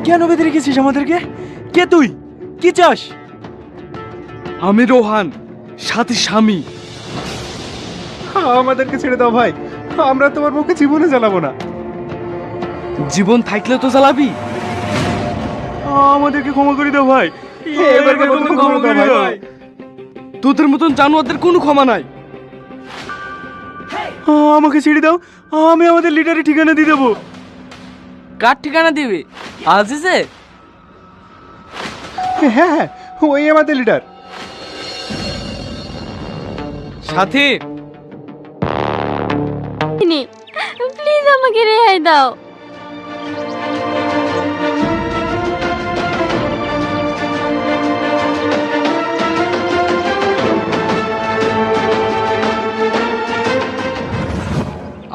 কেন বেঁধে রেখেছিস আমাদেরকে? কে তুই? কি চাস? আমি রোহান, সাথী স্বামী। আমাদেরকে ছেড়ে দাও ভাই, আমরা তোমার মুখে জীবনে জ্বালাবো না। জীবন থাকলে তো জ্বালাবি। আমাদেরকে ক্ষমা করে দাও ভাই। এবারের মতো ক্ষমা করে দাও ভাই। তোদের মতন জানোয়ারদের কোনো ক্ষমা নাই। আমাকে ছেড়ে দাও, আমি আমাদের লিডারের ঠিকানা দিয়ে দেবো। কার ঠিকানা দিবি? আজিজে? হ্যাঁ হ্যাঁ, ওই আমাদের লিডার। সাথী, প্লিজ আমাকে রেহাই দাও।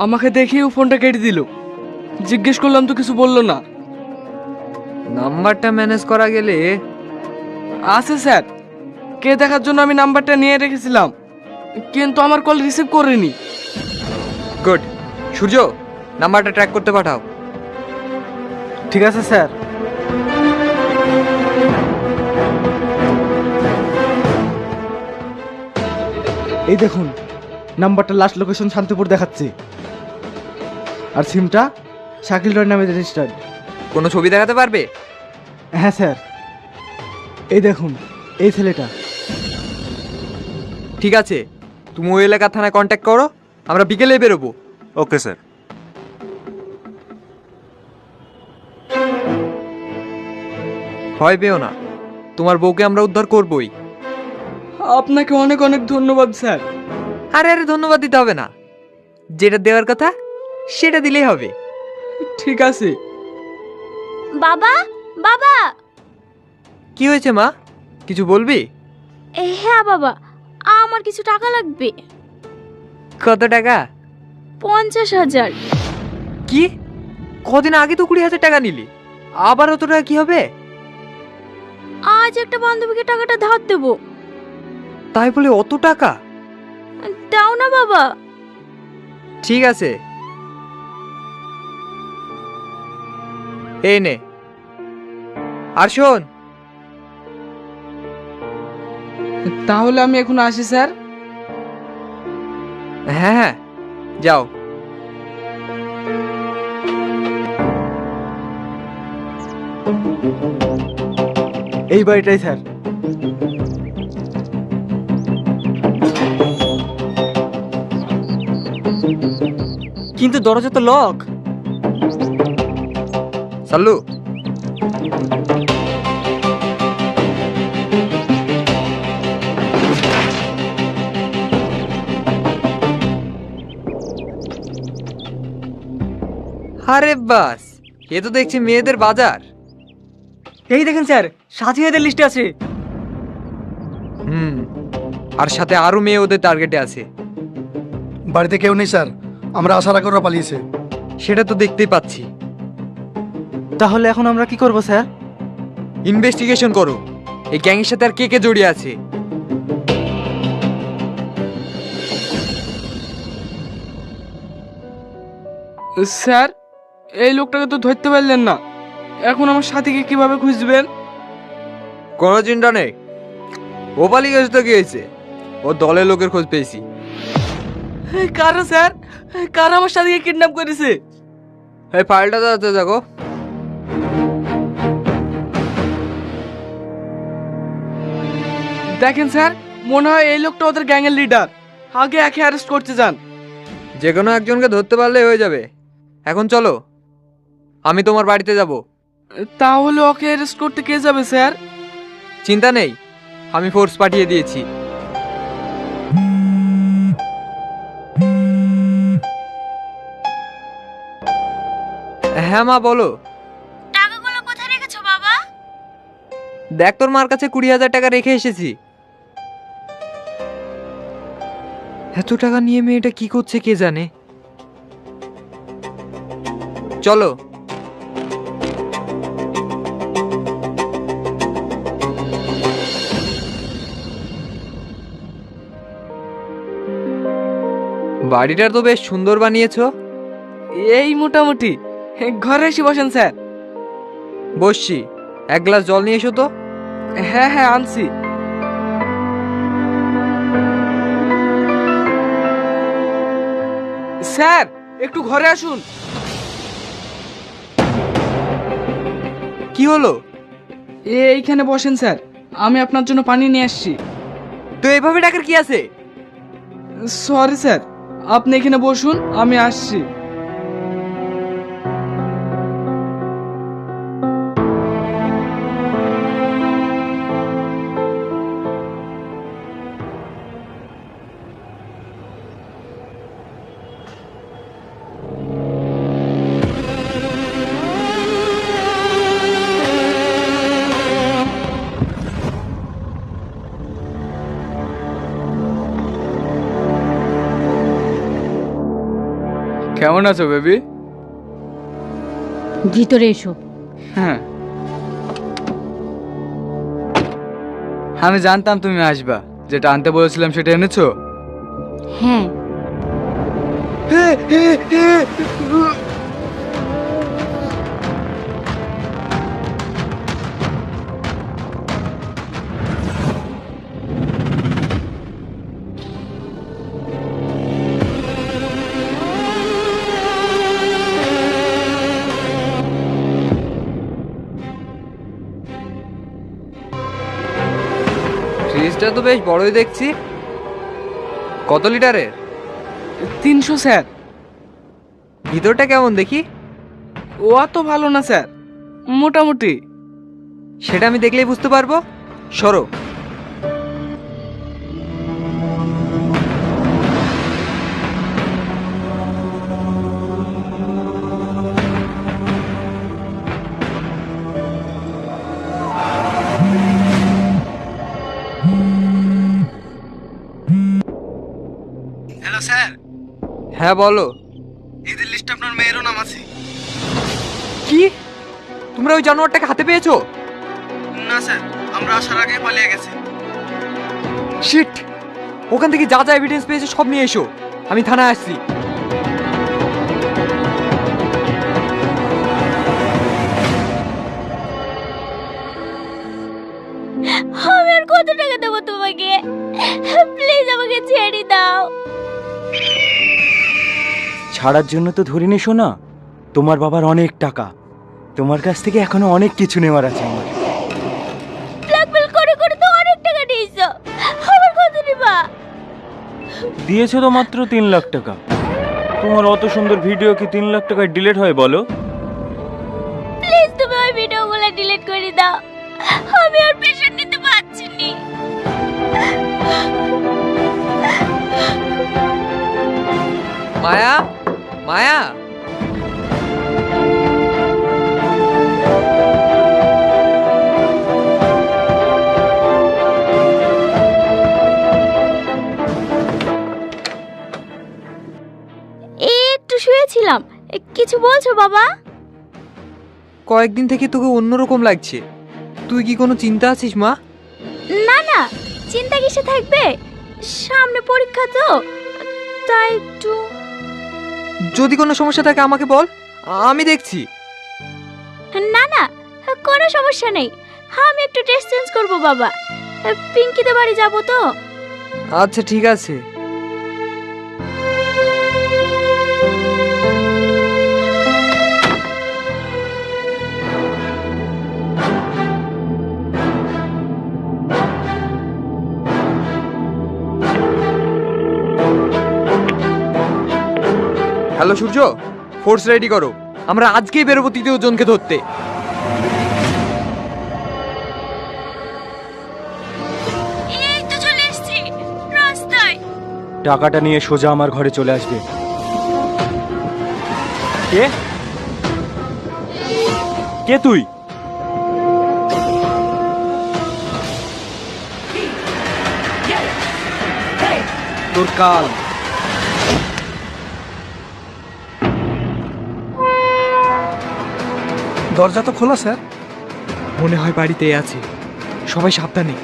আমাকে দেখেই ও ফোনটা কেটে দিল। জিজ্ঞেস করলাম তো কিছু বললো না। নাম্বারটা ম্যানেজ করা গেলে। আছে স্যার, কে দেখার জন্য আমি নাম্বারটা নিয়ে রেখেছিলাম, কিন্তু আমার কল রিসিভ করেনি। গুড। সূর্য, নাম্বারটা ট্র্যাক করতে পাঠাও। ঠিক আছে স্যার। এই দেখুন, নাম্বারটা লাস্ট লোকেশন শান্তিপুর দেখাচ্ছে, আর সিমটা শাকিল রয় নামে রেজিস্টার্ড। কোনো ছবি দেখাতে পারবে? হ্যাঁ স্যার, এই দেখুন, এই ছেলেটা। ঠিক আছে, তুমি ওই এলাকার থানায় কন্ট্যাক্ট করো, আমরা বিকেলে বেরোবো। Okay sir. ভয় পেও না, তোমার বউকে আমরা উদ্ধার করবই। আপনাকে অনেক অনেক ধন্যবাদ স্যার। আরে আরে, ধন্যবাদ দিতে হবে না, যেটা দেওয়ার কথা সেটা দিলেই হবে। ঠিক আছে। বাবা, বাবা। কি হয়েছে মা, কিছু বলবি? হ্যাঁ বাবা, আমার কিছু টাকা লাগবে। কত টাকা? 50,000। কি? কদিন আগে তো 20,000 টাকা নিলি, আবার অত টাকা কি হবে? আজ একটা বান্ধবীকে টাকাটা ধার দেবো। তাই বলে অত টাকা? দাও না বাবা। ঠিক আছে, এই নে। আর শোন, তাহলে আমি এখন আসি স্যার। হ্যাঁ হ্যাঁ, যাও। এই বাড়িটাই স্যার। কিন্তু দরজা তো লক। সাল্লু, আরে বাস, এ তো দেখছি মেয়েদের বাজার। এই দেখেন স্যার, সাথী এদের লিস্টে আছে। হুম, আর সাথে আরো মেয়ে ওদের টার্গেটে আছে। বাড়িতে কেউ নেই স্যার, আমরা আশা রাখি ওরা পালিয়েছে। সেটা তো দেখতেই পাচ্ছি। তাহলে এখন আমরা কি করব স্যার? ইনভেস্টিগেশন করো, এই গ্যাংয়ের সাথে আর কে কে জড়িয়ে আছে। স্যার, এই লোকটাকে তো ধরতে পারলেন না, এখন আমার সাথীকে কিভাবে খুঁজবেন? কোনো চিন্তা নেই, ও পালিয়ে গেছে তো কি হয়েছে, ও দলের লোকের খোঁজ পেয়েছি। কারা স্যার? কারা আমার সাথীকে কিডন্যাপ করেছে? এই ফাইলটা দাঁড়াতে দেখো। দেখেন স্যার, মনে হয় এই লোকটা ওদের গ্যাংয়ের লিডার। আগে একে অ্যারেস্ট করতে যান। যে কোনো একজনকে ধরতে পারলে হয়ে যাবে। এখন চলো, আমি তোমার বাড়িতে যাব। তাহলে ওকে অ্যারেস্ট করতে কে যাবে স্যার? চিন্তা নেই, আমি ফোর্স পাঠিয়ে দিয়েছি। হ্যাঁ মা, বলো। টাকাগুলো কোথায় রেখেছো বাবা? দেখ, তোর মার কাছে 20,000 টাকা রেখে এসেছি। এত টাকা নিয়ে মেয়েটা কি করছে কে জানে। চলো। বাড়িটা তো বেশ সুন্দর বানিয়েছো। এই মোটামুটি। ঘরে এসে বসেন স্যার। বসছি, এক গ্লাস জল নিয়ে এসো তো। হ্যাঁ হ্যাঁ আনছি। স্যার একটু ঘরে আসুন। কি হলো? এইখানে বসেন স্যার, আমি আপনার জন্য পানি নিয়ে আসছি। তো এভাবে ডাকার কি আছে? সরি স্যার, আপনি এখানে বসুন, আমি আসছি। কেমন আছো বেবি? ভিতরে এসো। হ্যাঁ, আমি জানতাম তুমি আসবা। যেটা আনতে বলেছিলাম সেটা এনেছো? হ্যাঁ, ফ্রিজটা তো বেশ বড়ই দেখছি। কত লিটারের? 300 স্যার। ভিতরটা কেমন দেখি? ও অত ভালো না স্যার, মোটামুটি। সেটা আমি দেখলেই বুঝতে পারবো। সরো। হ্যালো স্যার, হ্যাঁ বলো। এদের লিস্টে আপনার মেয়েরও নাম আছে। কি? তোমরা ওই জানোয়ারটাকে হাতে পেয়েছো? না স্যার, আমরা আসার আগে পালিয়ে গেছে। শিট! ওখান থেকে যা যা এভিডেন্স পেয়েছো সব নিয়ে এসো, আমি থানায় আসছি। আমি আর কত টাকা দেবো তোমাকে? প্লিজ আমাকে ছেড়ে দাও। ছাড়ার জন্য তো ধরিনি শোনা, তোমার বাবার অনেক টাকা, তোমার কাছ থেকে এখনো অনেক কিছু নেওয়ার আছে আমার। ব্ল্যাকমেল করে করে তো অনেক টাকা নিয়েছো, আমার কত নিবা? দিয়েছো তো মাত্র 3 লাখ টাকা। তোমার অত সুন্দর ভিডিও কি 3 লাখ টাকায় ডিলিট হয় বলো? প্লিজ তুমি ওই ভিডিওগুলো ডিলিট করে দাও, আমি আর প্রেশার নিতে পারছি না। মায়া, মায়া, একটু শুয়েছিলাম। কিছু বলছো বাবা? কয়েকদিন থেকে তোকে অন্যরকম লাগছে। তুই কি কোনো চিন্তা আছিস মা? না না, চিন্তা কিসে থাকবে, সামনে পরীক্ষা তো, তাই একটু। যদি কোনো সমস্যা থাকে আমাকে বল, আমি দেখছি। না না, কোনো সমস্যা নেই, আমি একটু ড্রেস চেঞ্জ করবো বাবা, পিঙ্কিদের বাড়ি যাবো তো। আচ্ছা ঠিক আছে। হ্যালো সূর্য, ফোর্স রেডি করো, আমরা আজকেই বেরোবো 3য় জনকে ধরতে। এই তো চলে এসেছি রাস্তায়। টাকাটা নিয়ে সোজা আমার ঘরে চলে আসবে। কে? কে তুই? তোর কাল। দরজা তো খোলা স্যার। মনে হয় বাড়িতেই আছে, সবাই সাবধানে।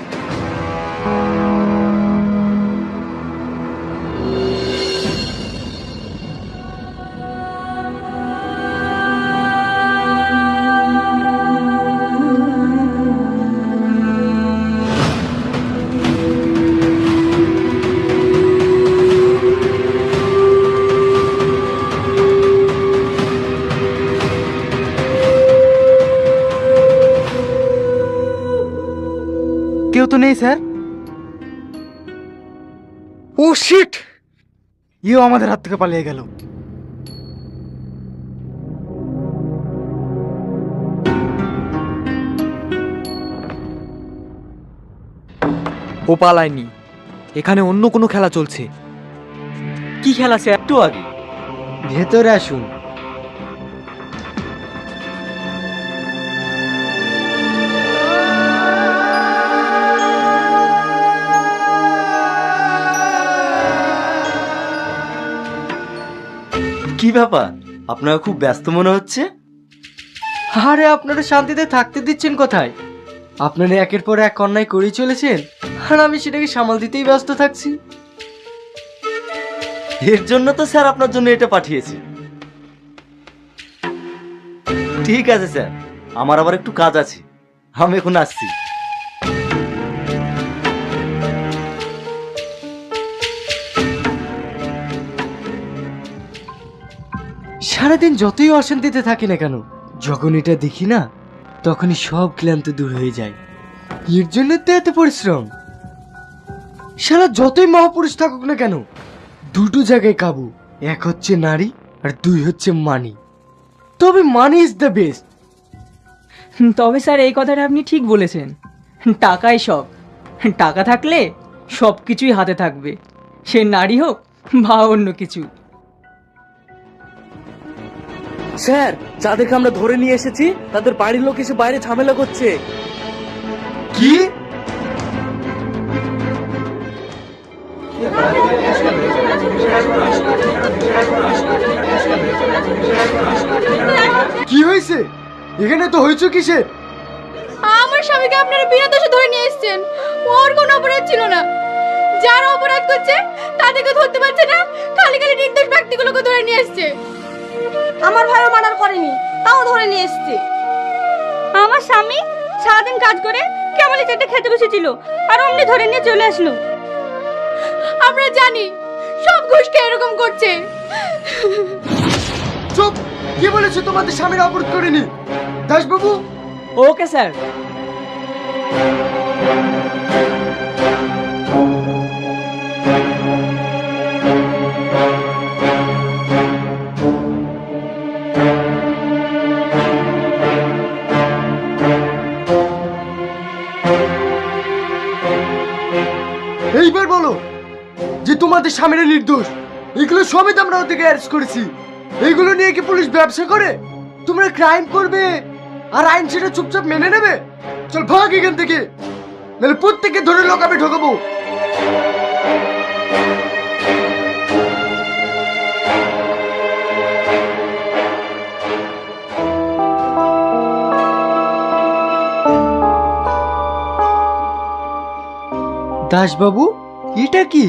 তো নেই স্যার। ও শিট! ইও আমাদের হাত থেকে পালিয়ে গেল। ও পালায়নি, এখানে অন্য কোনো খেলা চলছে। কি খেলা স্যার? একটু আগে ভেতরে আসুন। কি ব্যাপার, আপনারা খুব ব্যস্ত মনে হচ্ছে। আরে আপনারা শান্তিতে থাকতে দিচ্ছেন কোথায়? আপনারা একের পর এক অন্যায় করেই চলেছেন, আর আমি সেটাকে সামাল দিতেই ব্যস্ত থাকছি। এর জন্য তো স্যার আপনার জন্য এটা পাঠিয়েছি। ঠিক আছে স্যার, আমার আবার একটু কাজ আছে, আমি এখন আসছি। সারাদিন যতই অশান্তিতে থাকি না কেন, যখন এটা দেখি না তখনই সব ক্লান্তি দূর হয়ে যায়। এর জন্য তো এত পরিশ্রম। সারা যতই মহাপুরুষ থাকুক না কেন, দুটো জায়গায় কাবু, এক হচ্ছে নারী আর দুই হচ্ছে মানি। তবে মানি ইজ দ্য বেস্ট। তবে স্যার এই কথাটা আপনি ঠিক বলেছেন, টাকাই সব। টাকা থাকলে সব কিছুই হাতে থাকবে, সে নারী হোক বা অন্য কিছু। স্যার, যাদেরকে আমরা ধরে নিয়ে এসেছি তাদের বাড়ির লোক এসে বাইরে ঝামেলা করছে। কি? কি হয়েছে এখানে? তো হয়েছে কিসে? আমার স্বামীকে আপনারা বিনা দোষে ধরে নিয়ে এসেছেন। ওর কোনো অপরাধ ছিল না। যারা অপরাধ করছে তাদেরকে ধরতে পারছে না, খালি খালি নির্দোষ ব্যক্তিগুলোকে ধরে নিয়ে এসেছে। আমার ভাইও মার্ডার করেনি, তাও ধরে নিয়ে এসেছে। আমার স্বামী সারাদিন কাজ করে কেবলই চেটে খেতে বসেছিল, আর অমনি ধরে নিয়ে চলে আসলো। আমরা জানি সব ঘুষকে এরকম করছে। চুপ! কি বলেছে তোমাদের স্বামীর অপরাধ করেনি? দাসবাবু, ওকে স্যার। এইবার বলো যে তোমাদের স্বামীরা নির্দোষ। এগুলো সমেত আমরা ওদেরকে অ্যারেস্ট করেছি। এইগুলো নিয়ে কি পুলিশ ব্যবসা করে? তোমরা ক্রাইম করবে আর আইন সেটা চুপচাপ মেনে নেবে? চল ভাগ এখান থেকে, নাহলে প্রত্যেককে ধরে লকাপে ঢোকাবো। দাসবাবু, এটা কি?